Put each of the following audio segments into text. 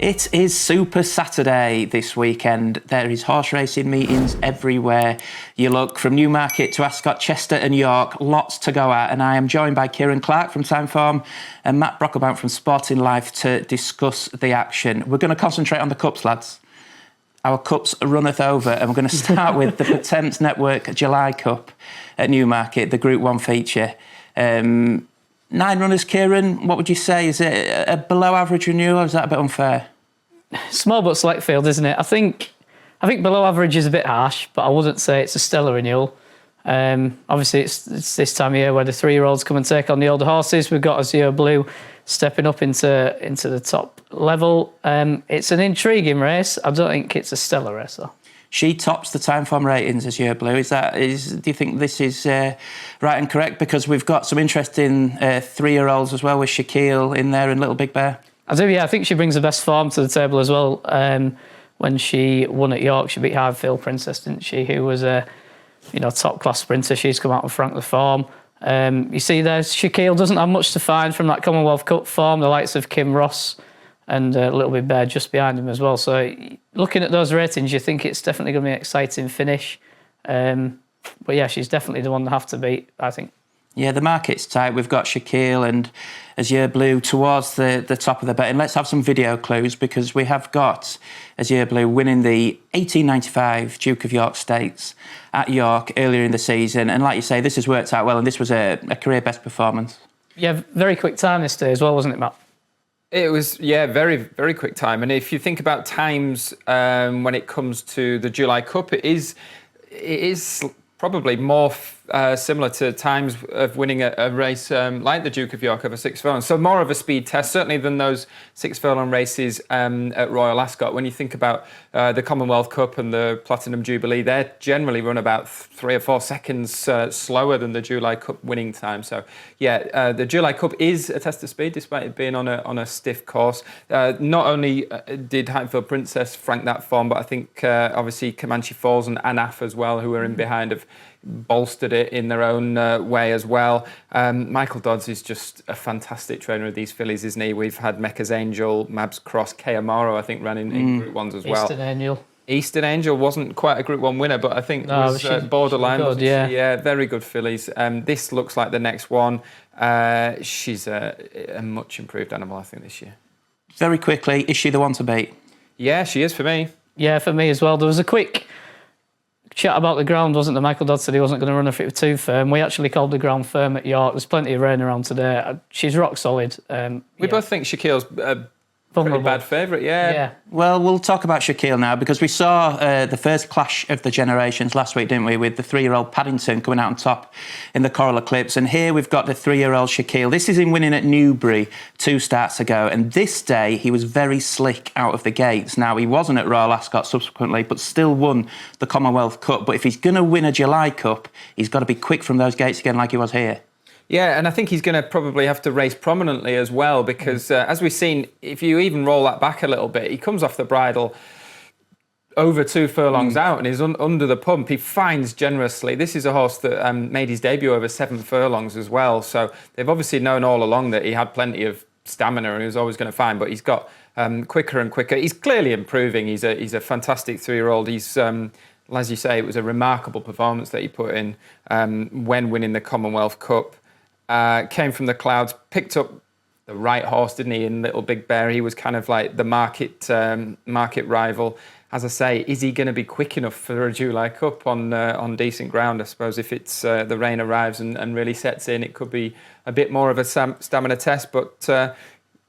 It is Super Saturday this weekend. There is horse racing meetings everywhere you look, from Newmarket to Ascot, Chester and York, lots to go at. And I am joined by Kieran Clark from Timeform and Matt Brocklebank from Sporting Life to discuss the action. We're going to concentrate on the Cups, lads. Our Cups runneth over, and we're going to start with the Potence Network July Cup at Newmarket, the Group 1 feature. 9 runners, Kieran, what would you say? Is it a below average renewal, or is that a bit unfair? Small but select field, isn't it? I think below average is a bit harsh, but I wouldn't say it's a stellar renewal. Obviously, it's this time of year where the 3-year-olds come and take on the older horses. We've got Azure Blue stepping up into the top level. It's an intriguing race. I don't think it's a stellar race, though. She tops the Timeform ratings as Azure Blue. Do you think this is right and correct? Because we've got some interesting 3-year-olds as well, with Shaquille in there and Little Big Bear. I do, yeah. I think she brings the best form to the table as well. When she won at York, she beat Highfield Princess, didn't she? Who was a top class sprinter. She's come out and franked the form. You see there, Shaquille doesn't have much to find from that Commonwealth Cup form. The likes of Kim Ross and Little Big Bear just behind him as well. So looking at those ratings, you think it's definitely going to be an exciting finish. But yeah, she's definitely the one to have to beat, I think. Yeah, the market's tight. We've got Shaquille and Azure Blue towards the top of the betting. Let's have some video clues, because we have got Azure Blue winning the 1895 Duke of York Stakes at York earlier in the season. And like you say, this has worked out well, and this was a career best performance. Yeah, very quick time this day as well, wasn't it, Matt? It was, yeah, very, very quick time. And if you think about times when it comes to the July Cup, it is probably more similar to times of winning a race like the Duke of York over 6 furlongs. So more of a speed test, certainly, than those 6 furlong races at Royal Ascot. When you think about the Commonwealth Cup and the Platinum Jubilee, they generally run about 3 or 4 seconds slower than the July Cup winning time. So yeah, the July Cup is a test of speed, despite it being on a stiff course. Not only did Highfield Princess frank that form, but I think obviously Comanche Falls and Anaf as well, who are in behind, have bolstered it in their own way as well. Michael Dodds is just a fantastic trainer of these fillies, isn't he? We've had Mecca's Angel, Mabs Cross, Kay Amaro, I think, ran in Group 1s as well. Eastern Angel wasn't quite a Group 1 winner, but I think was borderline. Good, yeah, very good fillies. This looks like the next one. She's a much improved animal, I think, this year. Very quickly, is she the one to beat? Yeah, she is for me. Yeah, for me as well. There was a quick chat about the ground, wasn't there? Michael Dodd said he wasn't going to run if it was too firm. We actually called the ground firm at York. There's plenty of rain around today. She's rock solid. We both think Shaquille's pretty bad favourite, yeah. Well, we'll talk about Shaquille now, because we saw the first clash of the generations last week, didn't we, with the 3-year-old Paddington coming out on top in the Coral Eclipse. And here we've got the 3-year-old Shaquille. This is him winning at Newbury 2 starts ago. And this day, he was very slick out of the gates. Now, he wasn't at Royal Ascot subsequently, but still won the Commonwealth Cup. But if he's going to win a July Cup, he's got to be quick from those gates again, like he was here. Yeah, and I think he's going to probably have to race prominently as well, because as we've seen, if you even roll that back a little bit, he comes off the bridle over 2 furlongs out and is under the pump. He finds generously. This is a horse that made his debut over 7 furlongs as well. So they've obviously known all along that he had plenty of stamina and he was always going to find, but he's got quicker and quicker. He's clearly improving. He's a fantastic 3-year-old. He's as you say, it was a remarkable performance that he put in when winning the Commonwealth Cup. Came from the clouds, picked up the right horse, didn't he, in Little Big Bear. He was kind of like the market rival. As I say, is he going to be quick enough for a July Cup on decent ground? I suppose if it's the rain arrives and really sets in, it could be a bit more of a stamina test. But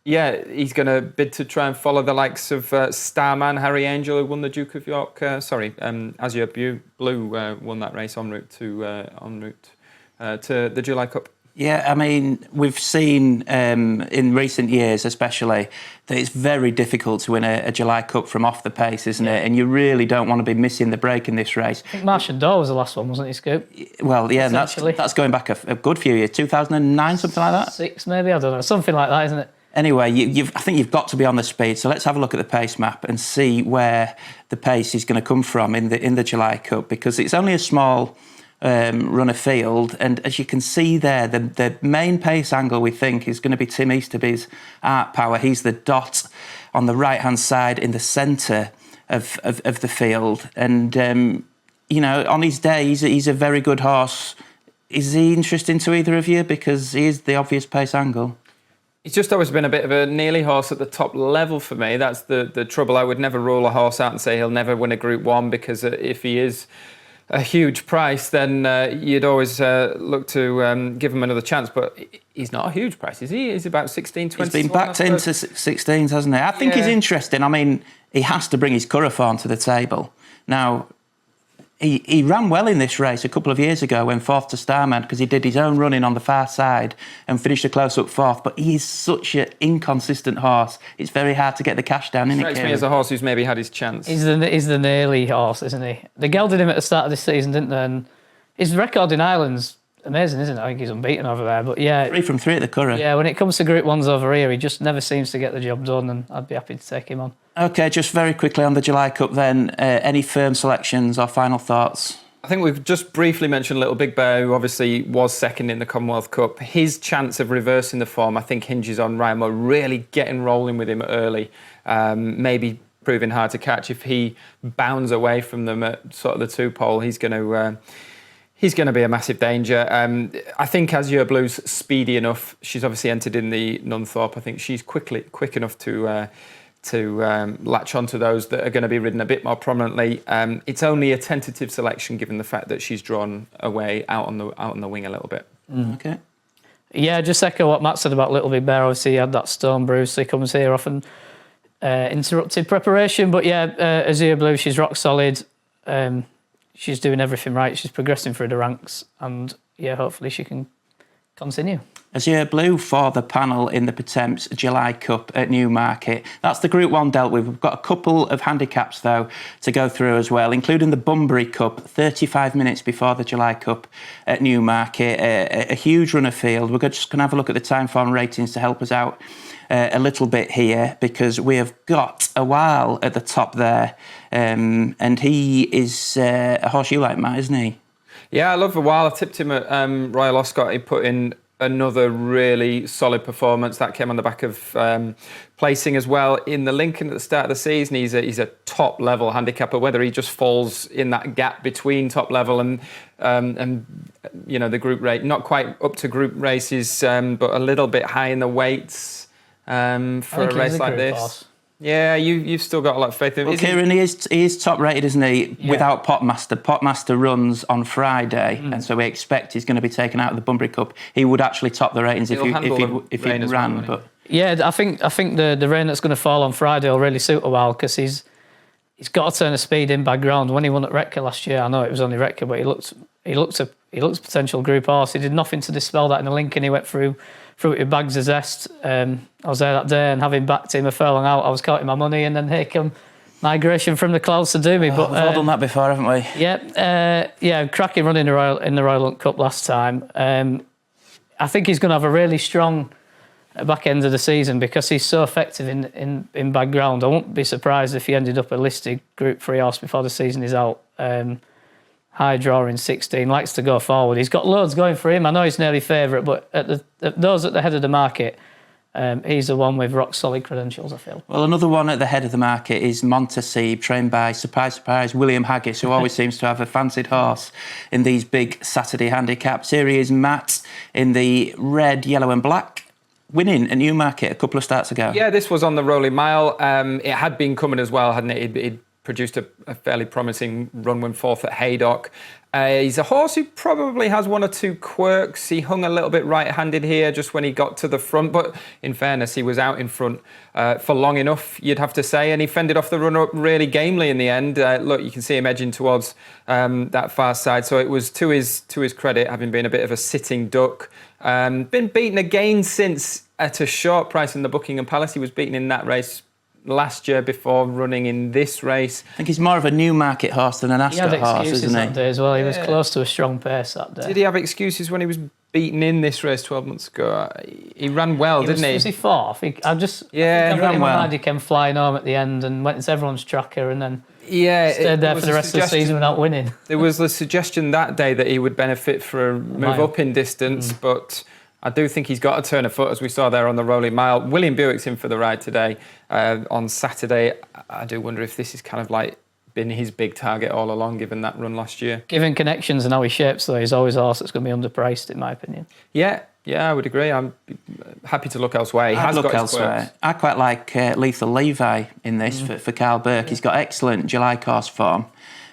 yeah, he's going to bid to try and follow the likes of Starman, Harry Angel, who won the Duke of York. Azure Blue won that race en route to the July Cup. Yeah, I mean, we've seen in recent years especially that it's very difficult to win a July Cup from off the pace, isn't it? And you really don't want to be missing the break in this race. I think Martian Door was the last one, wasn't he, Scoop? Well, yeah, and that's going back a good few years, 2009, something like that? 6 maybe, I don't know, something like that, isn't it? Anyway, I think you've got to be on the speed, so let's have a look at the pace map and see where the pace is going to come from in the July Cup, because it's only a small run afield. And as you can see there, the main pace angle we think is going to be Tim Easterby's Art Power. He's the dot on the right-hand side in the centre of the field. And, on his day, he's a very good horse. Is he interesting to either of you? Because he is the obvious pace angle. He's just always been a bit of a nearly horse at the top level for me. That's the trouble. I would never rule a horse out and say he'll never win a Group 1, because if he is a huge price, then you'd always look to give him another chance. But he's not a huge price, is he? He's about 16, 20. He's been backed into 16s, hasn't he? I think he's interesting. I mean, he has to bring his Curragh form to the table. Now, he ran well in this race a couple of years ago when fourth to Starman, because he did his own running on the far side and finished a close-up fourth. But he is such an inconsistent horse. It's very hard to get the cash down, isn't it? Strikes me as a horse who's maybe had his chance. He's the nearly horse, isn't he? They gelded him at the start of this season, didn't they? And his record in Ireland's amazing, isn't it? I think he's unbeaten over there. But yeah, 3 from 3 at the Curragh. Yeah, when it comes to Group 1s over here, he just never seems to get the job done, and I'd be happy to take him on. OK, just very quickly on the July Cup then, any firm selections or final thoughts? I think we've just briefly mentioned Little Big Bear, who obviously was second in the Commonwealth Cup. His chance of reversing the form, I think, hinges on Ryan Moore really getting rolling with him early, maybe proving hard to catch. If he bounds away from them at sort of the 2-pole, he's going to be a massive danger. I think Azure Blue's speedy enough. She's obviously entered in the Nunthorpe. I think she's quick enough to latch onto those that are going to be ridden a bit more prominently. It's only a tentative selection given the fact that she's drawn away out on the wing a little bit. OK. Yeah, just echo what Matt said about Little Big Bear. Obviously, he had that stone bruise, so he comes here often interrupted preparation. But yeah, Azure Blue, she's rock solid. She's doing everything right. She's progressing through the ranks, and yeah, hopefully she can continue. Azure Blue for the panel in the Pertemps July Cup at Newmarket. That's the Group 1 dealt with. We've got a couple of handicaps, though, to go through as well, including the Bunbury Cup, 35 minutes before the July Cup at Newmarket. A huge run of field. We're just going to have a look at the time form ratings to help us out a little bit here, because we have got a while at the top there. And he is a horse you like, Matt, isn't he? Yeah, I love a while. I tipped him at Royal Ascot. He put in another really solid performance that came on the back of placing as well in the Lincoln at the start of the season. He's a top level handicapper. Whether he just falls in that gap between top level and the group rate, not quite up to group races, but a little bit high in the weights for a race like this. Boss. Yeah, you've still got a lot of faith in him. Well, Kieran, he is top rated, isn't he? Yeah. Without Potmaster. Potmaster runs on Friday, and so we expect he's going to be taken out of the Bunbury Cup. He would actually top the ratings if he ran. Well, but yeah, I think the rain that's going to fall on Friday will really suit a while, because he's got a turn of speed in by ground. When he won at Retker last year, I know it was only Retker, but he looks a potential group horse. He did nothing to dispel that in the Lincoln. He went through it with bags of zest. I was there that day, and having backed him a furlong out, I was counting my money, and then here come migration from the clouds to do me. But we've all done that before, haven't we? Yeah, cracking run in the Royal Hunt Cup last time. I think he's going to have a really strong back end of the season, because he's so effective in bad ground. I won't be surprised if he ended up a listed Group 3 horse before the season is out. High draw in 16, likes to go forward. He's got loads going for him. I know he's nearly favourite, but at those at the head of the market, he's the one with rock solid credentials, I feel. Well, another one at the head of the market is Montacib, trained by, surprise, William Haggis, who always seems to have a fancied horse in these big Saturday handicaps. Here he is, Matt, in the red, yellow and black, winning at Newmarket a couple of starts ago. Yeah, this was on the Rolling Mile. It had been coming as well, hadn't it? It produced a fairly promising run when fourth at Haydock. He's a horse who probably has one or two quirks. He hung a little bit right-handed here just when he got to the front, but in fairness, he was out in front for long enough, you'd have to say, and he fended off the runner-up really gamely in the end. Look, you can see him edging towards that far side, so it was to his credit, having been a bit of a sitting duck. Been beaten again since at a short price in the Buckingham Palace. He was beaten in that race last year before running in this race. I think he's more of a Newmarket horse than an Ascot horse, isn't he? That day as well. He was close to a strong pace that day. Did he have excuses when he was beaten in this race 12 months ago. He ran well, didn't he? Was he fourth? I think I've he ran ran well. My mind he came flying home at the end and went into everyone's tracker and then stayed there for the rest of the season without winning. There was the suggestion that day that he would benefit for a move up in distance, but I do think he's got a turn of foot, as we saw there on the rolling mile. William Buick's in for the ride today. On Saturday, I do wonder if this is kind of like been his big target all along, given that run last year. Given connections and how he shapes, though, he's always a horse that's going to be underpriced, in my opinion. Yeah, I would agree. I'm happy to look elsewhere. He has got elsewhere. Quirks. I quite like Lethal Levi in this for Carl Burke. Yeah. He's got excellent July course form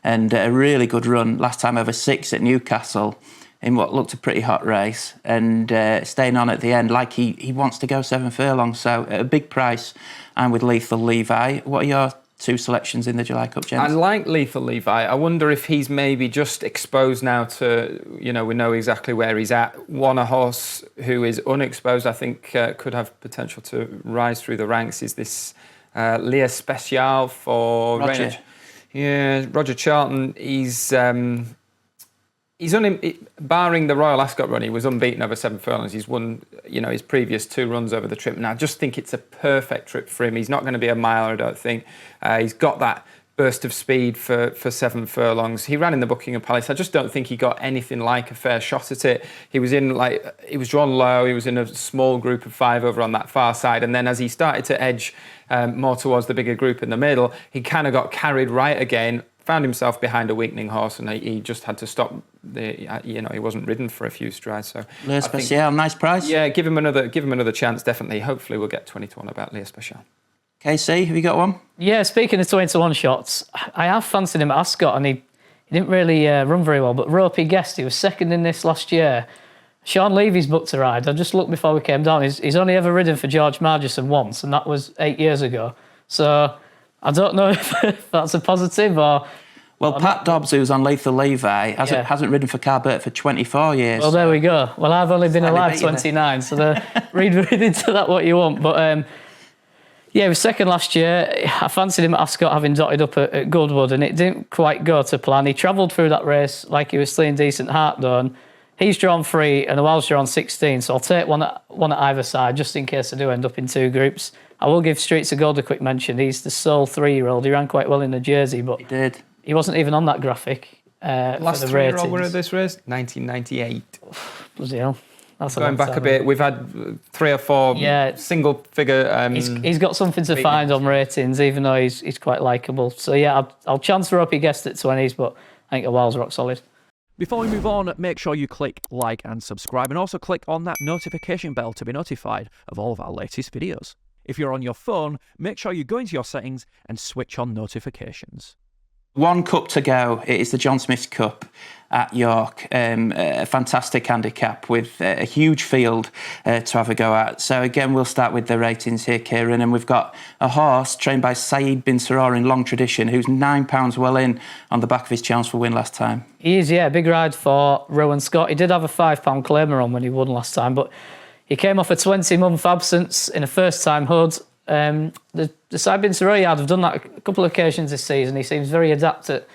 and a really good run. Last time over 6 at Newcastle in what looked a pretty hot race, and staying on at the end like he wants to go 7 furlongs. So at a big price, I'm with Lethal Levi. What are your 2 selections in the July Cup, James? I like Lethal Levi. I wonder if he's maybe just exposed now to, we know exactly where he's at. A horse who is unexposed, I think, could have potential to rise through the ranks is this Lea Special for Roger. Roger Charlton. He's barring the Royal Ascot run, he was unbeaten over 7 furlongs. He's won, his previous 2 runs over the trip. And I just think it's a perfect trip for him. He's not going to be a miler, I don't think. He's got that burst of speed for 7 furlongs. He ran in the Buckingham Palace. I just don't think he got anything like a fair shot at it. He was drawn low. He was in a small group of 5 over on that far side. And then as he started to edge more towards the bigger group in the middle, he kind of got carried right again. Found himself behind a weakening horse, and he just had to stop. He wasn't ridden for a few strides. So Lea Special, nice price. Yeah, give him another chance. Definitely. Hopefully, we'll get 20-1 about Lea Special. KC, have you got one? Yeah, speaking of 20-1 shots, I have fancied him at Ascot, and he didn't really run very well. But Ropey Guest, he was second in this last year. Sean Levy's booked a ride. I just looked before we came down. He's only ever ridden for George Margison once, and that was 8 years ago. So I don't know if that's a positive or... Well, Pat Dobbs, who's on Lethal Levi, hasn't ridden for Carl Burke for 24 years. Well, there we go. Well, I've only been alive 29, so read into that what you want. But he was second last year. I fancied him at Ascot, having dotted up at Goodwood, and it didn't quite go to plan. He travelled through that race like he was still in decent heart, though. And he's drawn 3 and the Welsh drawn 16, so I'll take one at either side just in case I do end up in 2 groups. I will give Streets of Gold a quick mention. He's the sole 3-year-old. He ran quite well in the jersey, but he did. He wasn't even on that graphic. Last 3-year-old winner of this race, 1998. Bloody hell. That's going back a bit. We've had 3 or 4 single figure. He's got something to find on ratings, even though he's quite likeable. So I'll chance Ropey Guest at 20s, but I think a while's rock solid. Before we move on, make sure you click like and subscribe, and also click on that notification bell to be notified of all of our latest videos. If you're on your phone, make sure you go into your settings and switch on notifications. 1 cup to go. It is the John Smith's Cup at York. A fantastic handicap with a huge field to have a go at. So again, we'll start with the ratings here, Kieran. And we've got a horse trained by Saeed bin Saror in long tradition, who's £9 well in on the back of his chance for win last time. He is, big ride for Rowan Scott. He did have a £5 claimer on when he won last time, but he came off a 20-month absence in a first-time hood. The side bin Saror yard have done that a couple of occasions this season. He seems very adept at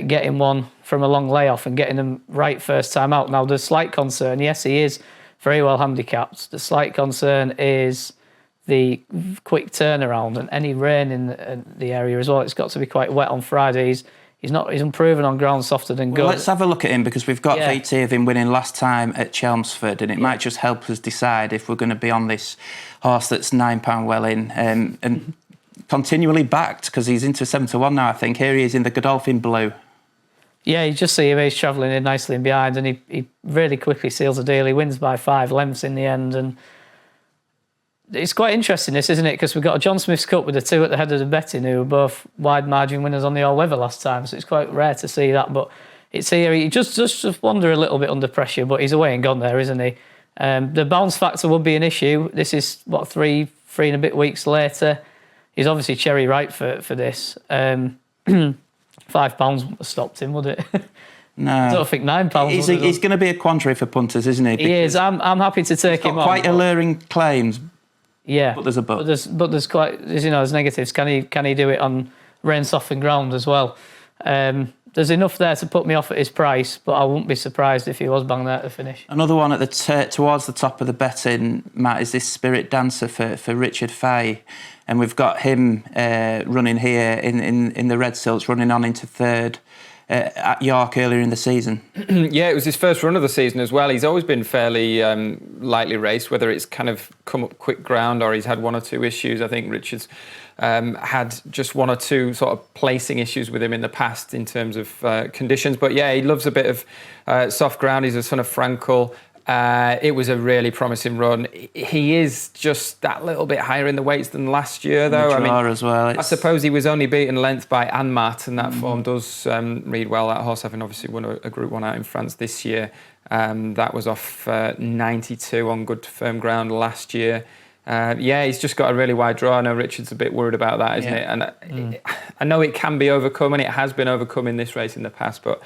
getting one from a long layoff and getting them right first time out. Now, the slight concern, yes, he is very well handicapped. The slight concern is the quick turnaround and any rain in the area as well. It's got to be quite wet on Friday. He's unproven on ground softer than good. Well, let's have a look at him because we've got VT of him winning last time at Chelmsford, and it might just help us decide if we're going to be on this horse that's £9 well in and continually backed because he's into 7-1 now, I think. Here he is in the Godolphin Blue. Yeah, you just see him. He's travelling in nicely in behind, and he really quickly seals the deal. He wins by 5 lengths in the end, and it's quite interesting, this, isn't it? Because we've got a John Smith's Cup with the 2 at the head of the betting who were both wide margin winners on the all-weather last time, so it's quite rare to see that. But it's here. He just wonder a little bit under pressure, but he's away and gone there, isn't he? The bounce factor would be an issue. This is, 3 and a bit weeks later. He's obviously cherry ripe for this. £5 wouldn't have stopped him, would it? No. I don't think £9 He's going to be a quandary for punters, isn't he? He is. I'm happy to take him on. Quite alluring claims. Yeah, but there's a but. But there's negatives. Can he do it on rain softened ground as well? there's enough there to put me off at his price, but I wouldn't be surprised if he was bang there at the finish. Another one at the towards the top of the betting, Matt, is this Spirit Dancer for Richard Fay. And we've got him running here in the red silts, running on into third at York earlier in the season. Yeah, it was his first run of the season as well. He's always been fairly lightly raced, whether it's kind of come up quick ground or he's had one or two issues. I think Richard's had just one or two sort of placing issues with him in the past in terms of conditions. But yeah, he loves a bit of soft ground. He's a son of Frankel. It was a really promising run. He is just that little bit higher in the weights than last year, though. As well. I suppose he was only beaten length by Anmat, and that form does read well. That horse having obviously won a Group 1 out in France this year. That was off 92 on good firm ground last year. Yeah, he's just got a really wide draw. I know Richard's a bit worried about that, isn't it? And I know it can be overcome, and it has been overcome in this race in the past, but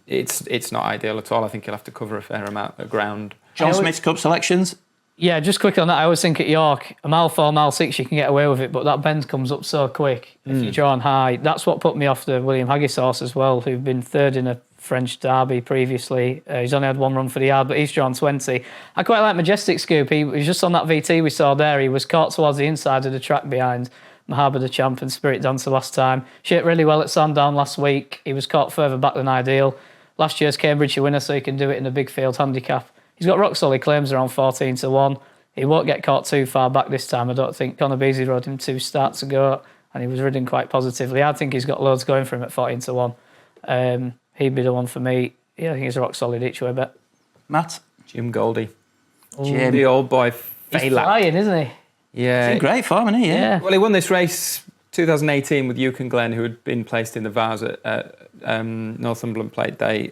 it's not ideal at all. I think he'll have to cover a fair amount of ground. John Smith's Cup selections? Yeah, just quickly on that, I always think at York, a mile 4, mile 6, you can get away with it, but that bend comes up so quick if you're drawn high. That's what put me off the William Haggis horse as well, who'd been third in a French derby previously. He's only had one run for the yard, but he's drawn 20. I quite like Majestic Scoop. He was just on that VT we saw there. He was caught towards the inside of the track behind Mahaba the Champ and Spirit Dancer last time. Shaped really well at Sandown last week. He was caught further back than ideal. Last year's Cambridgeshire winner, so he can do it in a big field handicap. He's got rock solid claims around 14-1. He won't get caught too far back this time, I don't think. Conor Beasley rode him 2 starts ago, and he was ridden quite positively. I think he's got loads going for him at 14-1. He'd be the one for me. Yeah, I think he's a rock solid each way bet. Matt? Jim Goldie. Jim. The old boy. He's flying, isn't he? Yeah. He's in great form, isn't he? Yeah. Well, he won this race 2018 with Yukon Glen, who had been placed in the Vars at Northumberland Plate Day.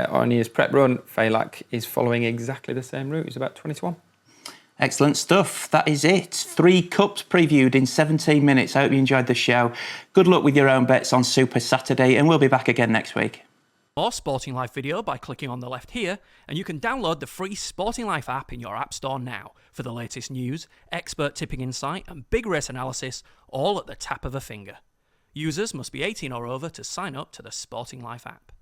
On his prep run, Faylac is following exactly the same route. He's about 20-1. Excellent stuff. That is it. 3 cups previewed in 17 minutes. I hope you enjoyed the show. Good luck with your own bets on Super Saturday, and we'll be back again next week. More Sporting Life video by clicking on the left here, and you can download the free Sporting Life app in your app store now for the latest news, expert tipping insight, and big race analysis, all at the tap of a finger. Users must be 18 or over to sign up to the Sporting Life app.